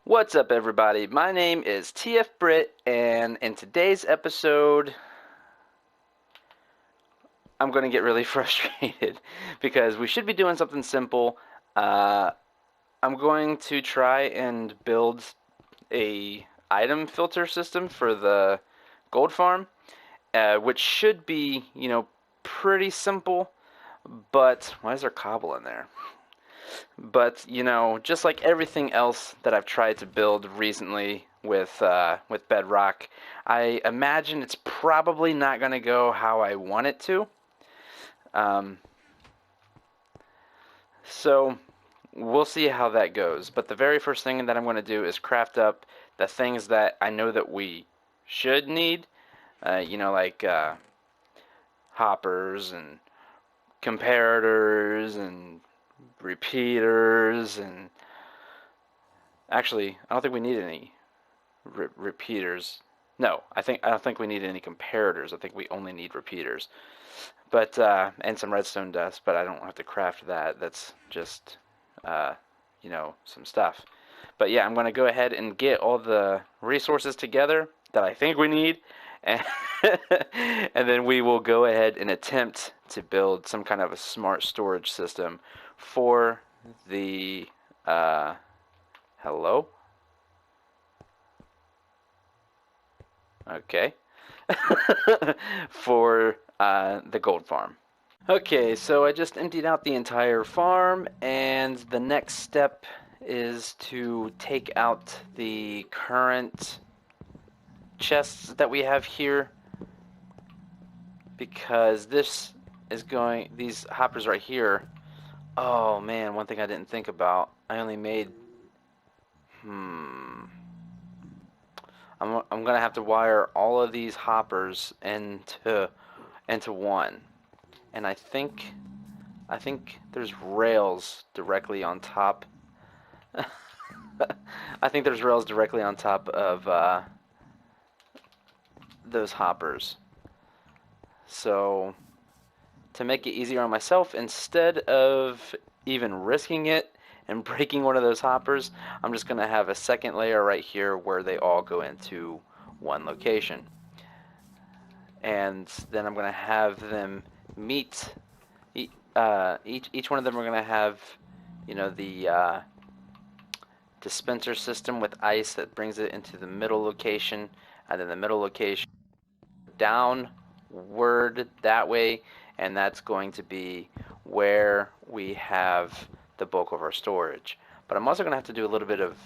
What's up, everybody? My name is TF-Brit, and in today's episode, I'm going to get really frustrated because we should be doing something simple. Uh, I'm going to try and build a item filter system for the gold farm, which should be, pretty simple. But why is there cobble in there? But just like everything else that I've tried to build recently with Bedrock, I imagine it's probably not going to go how I want it to. Um, so we'll see how that goes. But the very first thing that I'm going to do is craft up the things that I know that we should need. Like hoppers and comparators and repeaters and actually, I don't think we need any repeaters. No, I don't think we need any comparators. I think we only need repeaters. But and some redstone dust, but I don't have to craft that. That's just some stuff. But yeah, I'm going to go ahead and get all the resources together that I think we need, and, and then we will go ahead and attempt to build some kind of a smart storage system for the hello? Okay. For the gold farm. Okay, so I just emptied out the entire farm, and the next step is to take out the current chests that we have here, because these hoppers right here. Oh man, one thing I didn't think about. I only made, I'm gonna have to wire all of these hoppers into one, and I think there's rails directly on top. I think there's rails directly on top of those hoppers. So to make it easier on myself, instead of even risking it and breaking one of those hoppers, I'm just going to have a second layer right here where they all go into one location. And then I'm going to have them meet, each one of them are going to have, the dispenser system with ice that brings it into the middle location, and then the middle location downward that way, and that's going to be where we have the bulk of our storage. But I'm also going to have to do a little bit of,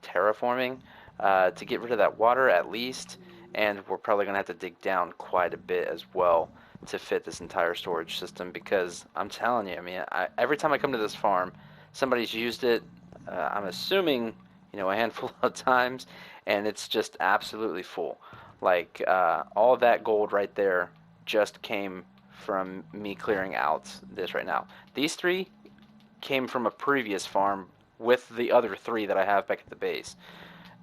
terraforming to get rid of that water at least, and we're probably going to have to dig down quite a bit as well to fit this entire storage system, because I'm telling you, every time I come to this farm, somebody's used it, I'm assuming, a handful of times, and it's just absolutely full. Like, all that gold right there just came from me clearing out this right now. These three came from a previous farm with the other three that I have back at the base.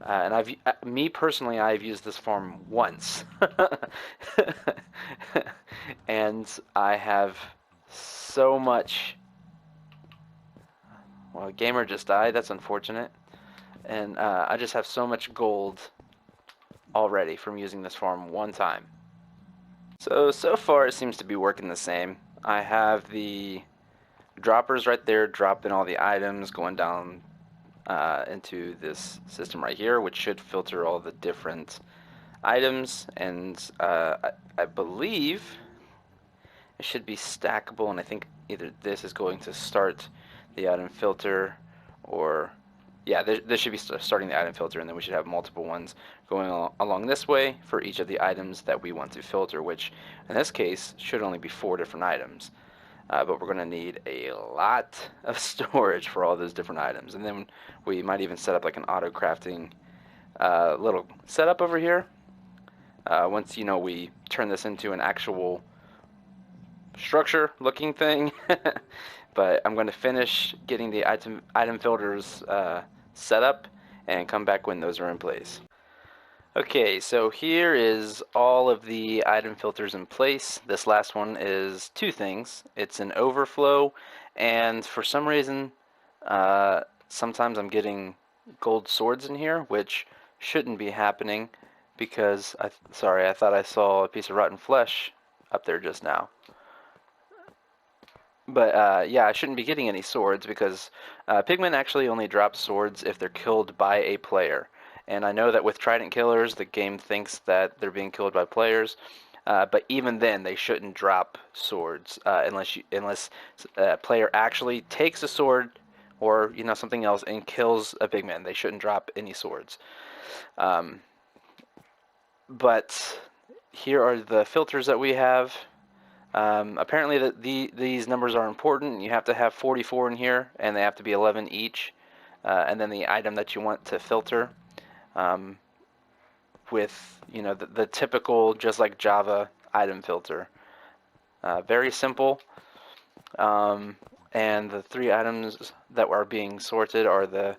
And me personally, I've used this farm once. And I have so much. Well, a gamer just died. That's unfortunate. And I just have so much gold already from using this farm one time. So far it seems to be working the same. I have the droppers right there dropping all the items going down into this system right here, which should filter all the different items, and I believe it should be stackable, and I think either this is going to start the item filter, or yeah, this should be starting the item filter, and then we should have multiple ones going along this way for each of the items that we want to filter, which in this case should only be 4 different items. But we're going to need a lot of storage for all those different items. And then we might even set up like an auto crafting little setup over here. Once, we turn this into an actual structure looking thing. But I'm going to finish getting the item filters set up and come back when those are in place. Okay, so here is all of the item filters in place. This last one is 2 things. It's an overflow, and for some reason, sometimes I'm getting gold swords in here, which shouldn't be happening because sorry, I thought I saw a piece of rotten flesh up there just now. But yeah, I shouldn't be getting any swords because pigmen actually only drop swords if they're killed by a player. And I know that with trident killers, the game thinks that they're being killed by players. But even then, they shouldn't drop swords unless a player actually takes a sword or something else and kills a pigman. They shouldn't drop any swords. But here are the filters that we have. Apparently these numbers are important. You have to have 44 in here, and they have to be 11 each. And then the item that you want to filter with, the typical, just like Java, item filter. Very simple. And the 3 items that are being sorted are the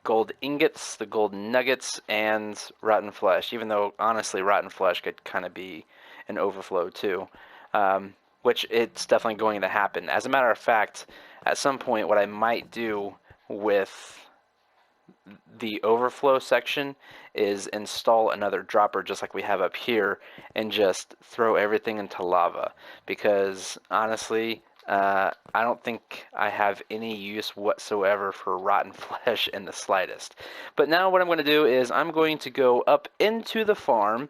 gold ingots, the gold nuggets, and rotten flesh, even though honestly rotten flesh could kind of be an overflow too, which it's definitely going to happen. As a matter of fact, at some point what I might do with the overflow section is install another dropper just like we have up here and just throw everything into lava, because honestly I don't think I have any use whatsoever for rotten flesh in the slightest. But now what I'm going to do is I'm going to go up into the farm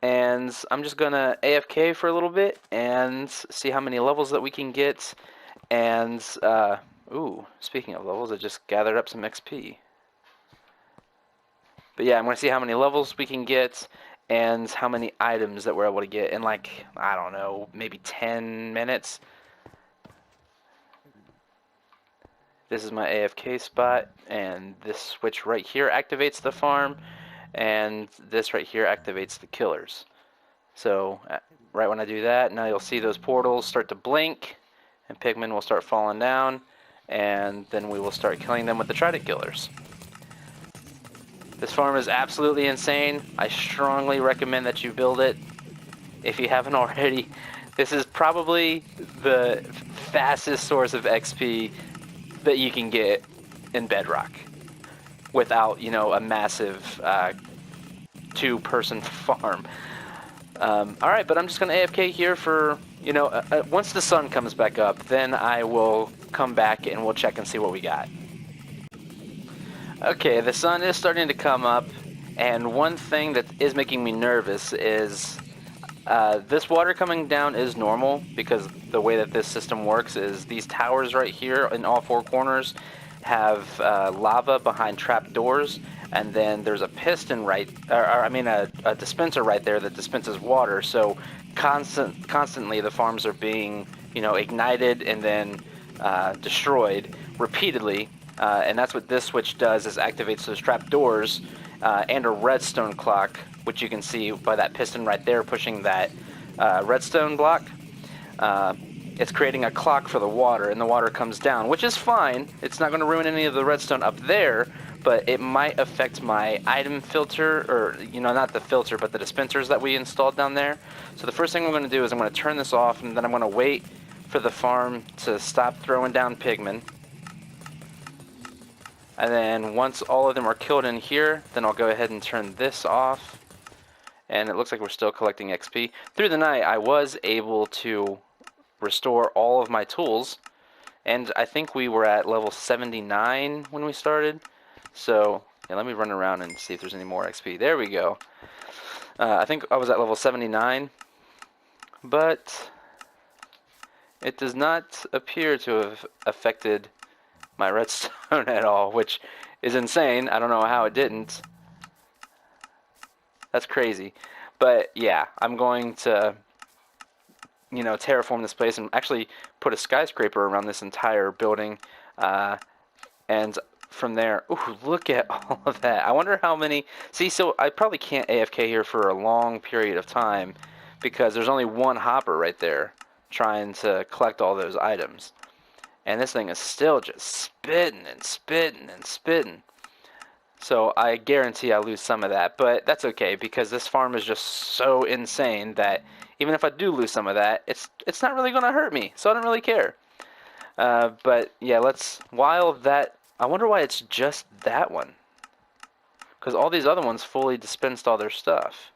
and I'm just going to AFK for a little bit and see how many levels that we can get. And ooh, speaking of levels, I just gathered up some XP. But yeah, I'm going to see how many levels we can get and how many items that we're able to get in, like, I don't know, maybe 10 minutes. This is my AFK spot, and this switch right here activates the farm, and this right here activates the killers. So right when I do that, now you'll see those portals start to blink, and pigmen will start falling down, and then we will start killing them with the trident killers. This farm is absolutely insane. I strongly recommend that you build it if you haven't already. This is probably the fastest source of XP that you can get in Bedrock without, a massive 2-person farm. Alright, but I'm just going to AFK here for, once the sun comes back up, then I will come back and we'll check and see what we got. Okay, the sun is starting to come up, and one thing that is making me nervous is this water coming down is normal, because the way that this system works is these towers right here in all 4 corners have lava behind trap doors, and then there's a piston a dispenser right there that dispenses water. So constantly the farms are being ignited and then destroyed repeatedly, and that's what this switch does, is activates those trap doors and a redstone clock, which you can see by that piston right there pushing that redstone block. It's creating a clock for the water, and the water comes down, which is fine. It's not going to ruin any of the redstone up there, but it might affect my item filter, or, not the filter, but the dispensers that we installed down there. So the first thing I'm going to do is I'm going to turn this off, and then I'm going to wait for the farm to stop throwing down pigmen. And then once all of them are killed in here, then I'll go ahead and turn this off. And it looks like we're still collecting XP. Through the night, I was able to restore all of my tools, and I think we were at level 79 when we started. So yeah, let me run around and see if there's any more XP. There we go. I think I was at level 79, but it does not appear to have affected my redstone at all, which is insane. I don't know how it didn't. That's crazy. But yeah, I'm going to terraform this place and actually put a skyscraper around this entire building, and from there, ooh, look at all of that. I wonder how many, so I probably can't AFK here for a long period of time because there's only one hopper right there trying to collect all those items, and this thing is still just spitting and spitting and spitting. So I guarantee I lose some of that, but that's okay because this farm is just so insane that even if I do lose some of that, it's not really going to hurt me, so I don't really care. But yeah, while that I wonder why it's just that one. Because all these other ones fully dispensed all their stuff.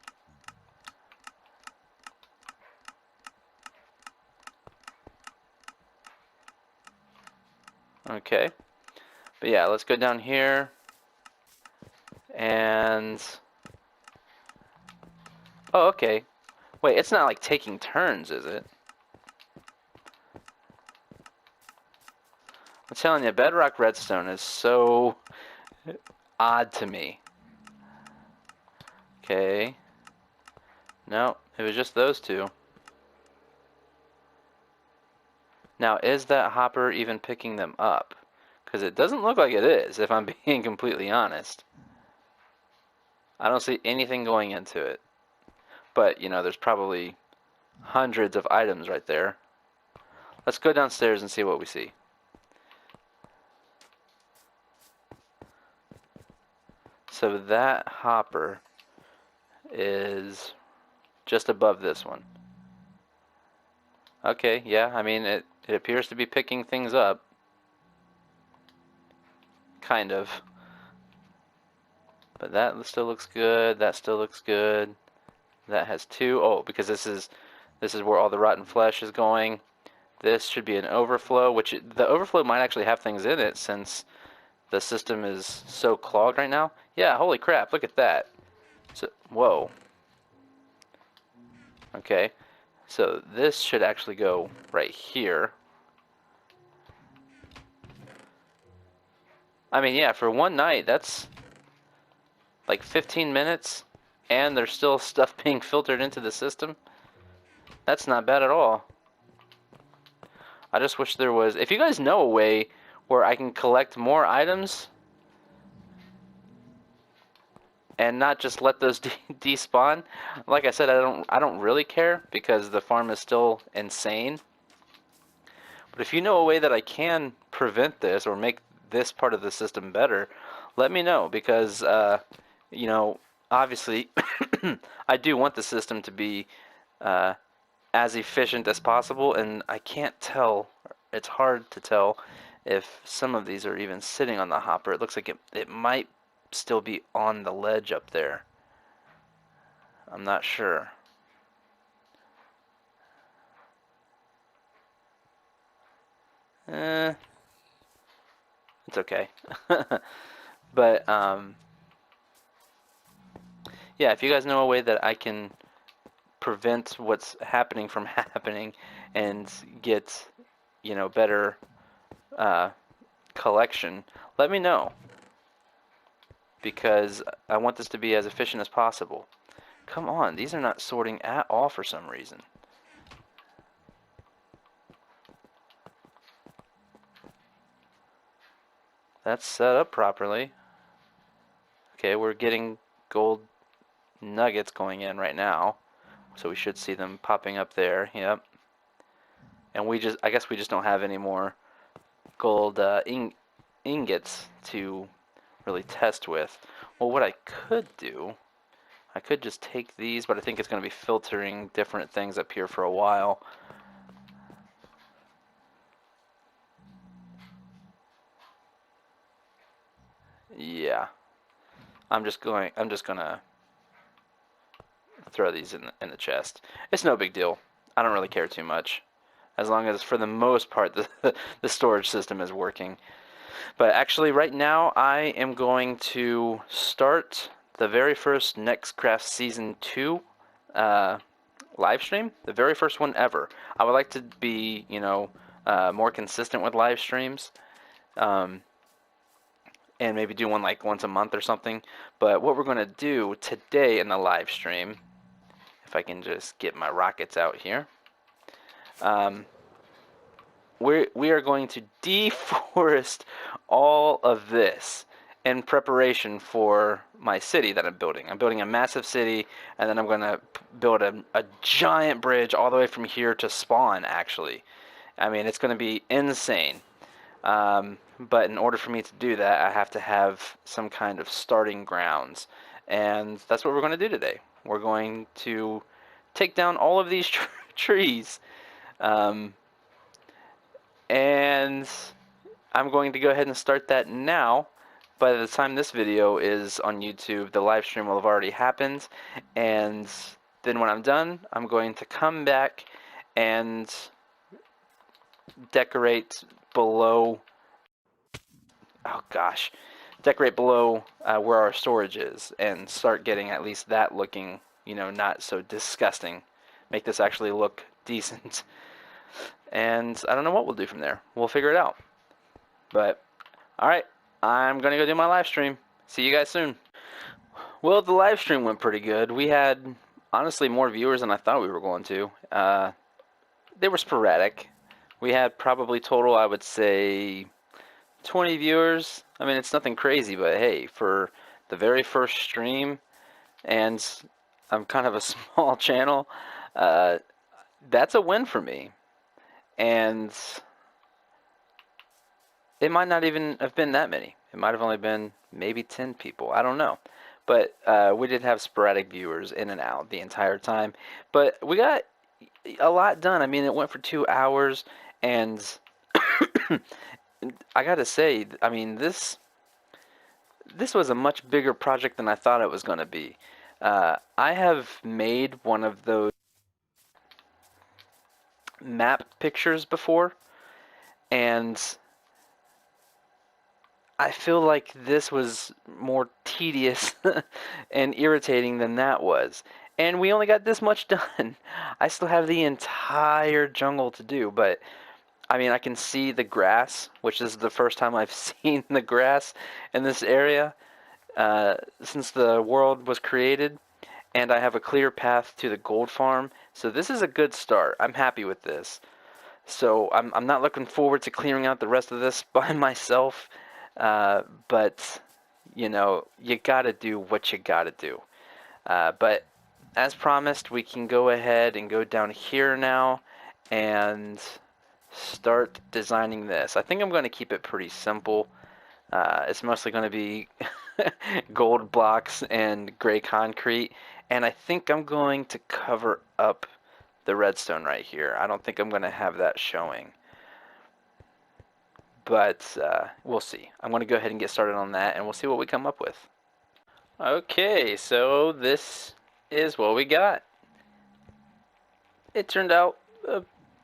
Okay. But yeah, let's go down here. And... oh, okay. Wait, it's not like taking turns, is it? I'm telling you, bedrock redstone is so odd to me. Okay. No, it was just those two. Now, is that hopper even picking them up? Because it doesn't look like it is, if I'm being completely honest. I don't see anything going into it. But, you know, there's probably hundreds of items right there. Let's go downstairs and see what we see. So that hopper is just above this one. Okay, yeah, I mean, it appears to be picking things up. Kind of. But that still looks good, that still looks good. That has two. Oh, because this is where all the rotten flesh is going. This should be an overflow, which the overflow might actually have things in it since the system is so clogged right now. Yeah, holy crap, look at that. So, whoa. Okay, so this should actually go right here. I mean, yeah, for one night, that's like 15 minutes, and there's still stuff being filtered into the system. That's not bad at all. I just wish there was... if you guys know a way where I can collect more items and not just let those despawn, like I said, I don't really care because the farm is still insane. But if you know a way that I can prevent this or make this part of the system better, let me know because you know, obviously I do want the system to be as efficient as possible, and I can't tell, it's hard to tell if some of these are even sitting on the hopper. It looks like it might still be on the ledge up there. I'm not sure. It's okay. But yeah, if you guys know a way that I can prevent what's happening from happening and get, you know, better collection, let me know because I want this to be as efficient as possible. Come on, these are not sorting at all for some reason. That's set up properly. Okay, we're getting gold nuggets going in right now, so we should see them popping up there. Yep. And I guess we just don't have any more gold ingots to really test with. Well, what I could do, I could just take these, but I think it's going to be filtering different things up here for a while. Yeah. I'm just gonna throw these in the chest. It's no big deal. I don't really care too much, as long as for the most part the storage system is working. But actually, right now I am going to start the very first NexCraft Season 2 live stream, the very first one ever. I would like to be, you know, more consistent with live streams. And maybe do one like once a month or something. But what we're going to do today in the live stream, if I can just get my rockets out here, we are going to deforest all of this in preparation for my city that I'm building. I'm building a massive city, and then I'm going to build a giant bridge all the way from here to spawn, actually. I mean, it's going to be insane. But in order for me to do that, I have to have some kind of starting grounds. And that's what we're going to do today. We're going to take down all of these trees. And I'm going to go ahead and start that now. By the time this video is on YouTube, the live stream will have already happened, and then when I'm done, I'm going to come back and decorate below, oh gosh, decorate below where our storage is, and start getting at least that looking, you know, not so disgusting. Make this actually look decent. And I don't know what we'll do from there. We'll figure it out. But, alright, I'm going to go do my live stream. See you guys soon. Well, the live stream went pretty good. We had, honestly, more viewers than I thought we were going to. They were sporadic. We had probably total, I would say, 20 viewers. I mean, it's nothing crazy, but hey, for the very first stream, and I'm kind of a small channel, that's a win for me. And it might not even have been that many. It might have only been maybe 10 people. I don't know. But we did have sporadic viewers in and out the entire time. But we got a lot done. I mean, it went for 2 hours, and I gotta say, I mean, this was a much bigger project than I thought it was going to be. I have made one of those map pictures before, and I feel like this was more tedious and irritating than that was. And we only got this much done. I still have the entire jungle to do, but I mean, I can see the grass, which is the first time I've seen the grass in this area since the world was created. And I have a clear path to the gold farm. So this is a good start. I'm happy with this. So I'm not looking forward to clearing out the rest of this by myself. But, you know, you gotta do what you gotta do. But as promised, we can go ahead and go down here now and start designing this. I think I'm going to keep it pretty simple. It's mostly going to be gold blocks and gray concrete, and I think I'm going to cover up the redstone right here. I don't think I'm going to have that showing, but we'll see. I'm going to go ahead and get started on that, and we'll see what we come up with. Okay, so this is what we got. It turned out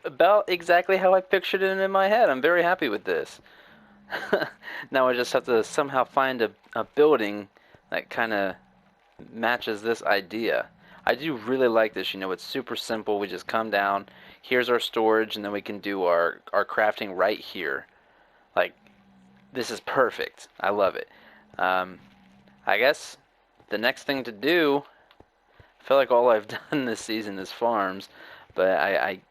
about exactly how I pictured it in my head. I'm very happy with this. Now I just have to somehow find a building that kind of matches this idea. I do really like this. You know, it's super simple. We just come down. Here's our storage, and then we can do our crafting right here. Like, this is perfect. I love it. I guess the next thing to do, I feel like all I've done this season is farms, but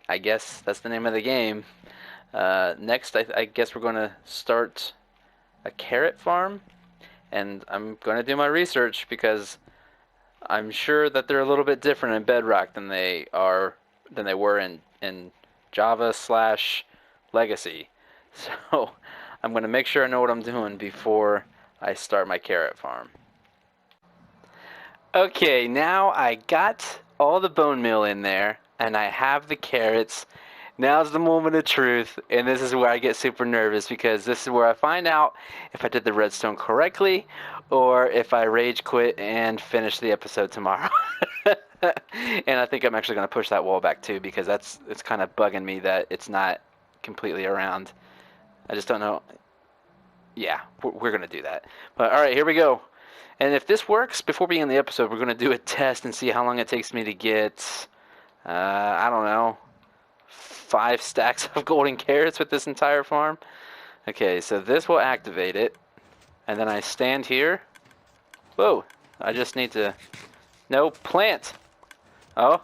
I guess that's the name of the game. Next, I guess we're going to start a carrot farm, and I'm going to do my research because I'm sure that they're a little bit different in Bedrock than they were in Java/Legacy. So I'm going to make sure I know what I'm doing before I start my carrot farm. Okay, now I got all the bone meal in there, and I have the carrots. Now's the moment of truth, and this is where I get super nervous because this is where I find out if I did the redstone correctly or if I rage quit and finish the episode tomorrow. And I think I'm actually going to push that wall back too because it's kind of bugging me that it's not completely around. I just don't know. Yeah, we're going to do that. But all right, here we go. And if this works, before we end the episode, we're going to do a test and see how long it takes me to get, I don't know, 5 stacks of golden carrots with this entire farm. Okay, so this will activate it. And then I stand here. Whoa, I just need to... No, plant! Oh,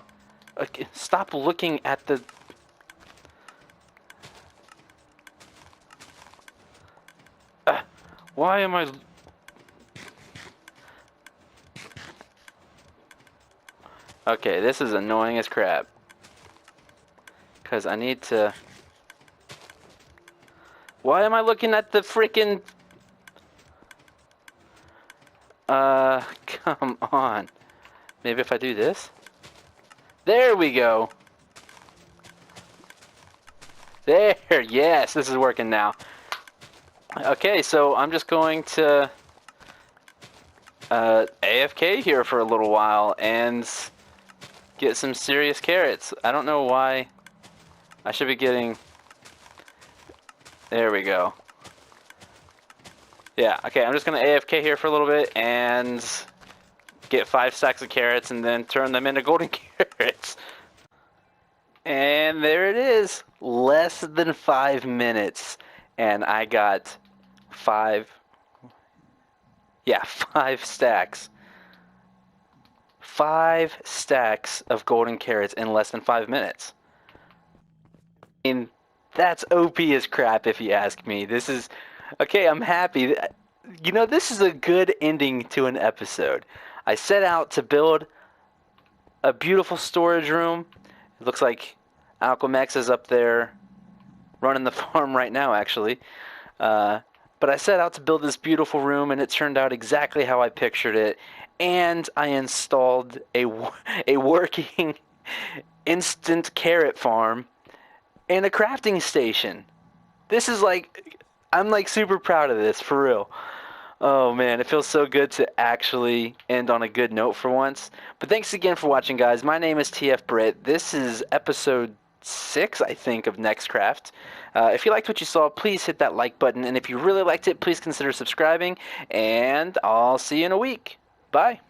okay, stop looking at the... Why am I... Okay, this is annoying as crap. Because I need to... Why am I looking at the freaking... Come on. Maybe if I do this? There we go! There, yes, this is working now. Okay, so I'm just going to AFK here for a little while and get some serious carrots. I don't know why I should be getting... There we go. Yeah, okay, I'm just going to AFK here for a little bit and get 5 stacks of carrots and then turn them into golden carrots. And there it is. Less than 5 minutes. And I got 5 stacks. 5 stacks of golden carrots in less than 5 minutes. And that's OP as crap if you ask me. This is... Okay, I'm happy. You know, this is a good ending to an episode. I set out to build a beautiful storage room. It looks like Alchemex is up there running the farm right now, actually. But I set out to build this beautiful room, and it turned out exactly how I pictured it. And I installed a working instant carrot farm and a crafting station. This is like... I'm like super proud of this, for real. Oh man, it feels so good to actually end on a good note for once. But thanks again for watching, guys. My name is TF-Brit. This is episode 6, I think, of NexCraft. If you liked what you saw, please hit that like button. And if you really liked it, please consider subscribing. And I'll see you in a week. Bye.